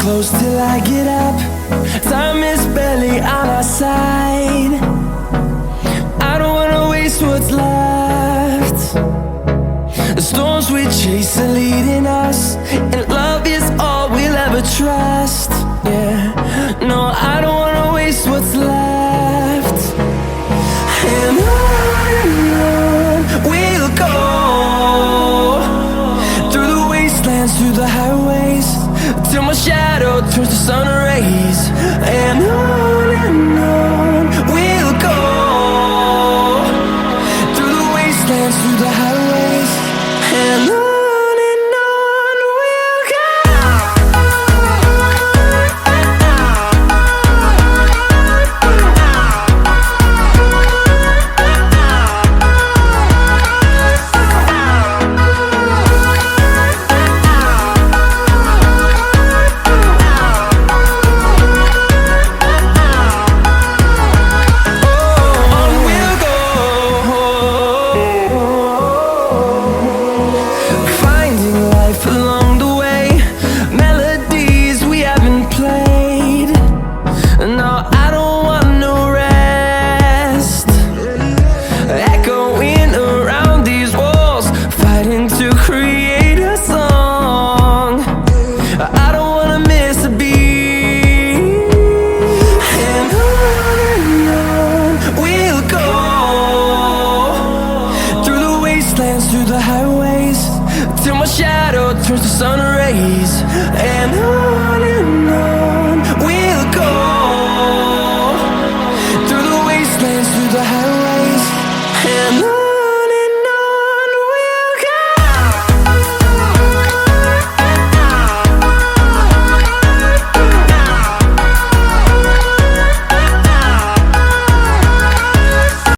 close till I get up. Time is barely on our side. I don't wanna waste what's left. The storms we chase are leading us, and love is all rest. Yeah, no, I don't wanna waste what's left. And on we'll go, through the wastelands, through the highways, till my shadow turns to sun rays. And on we'll go, through the wastelands, through the highways, and on. Through the highways, till my shadow turns to sun rays. And on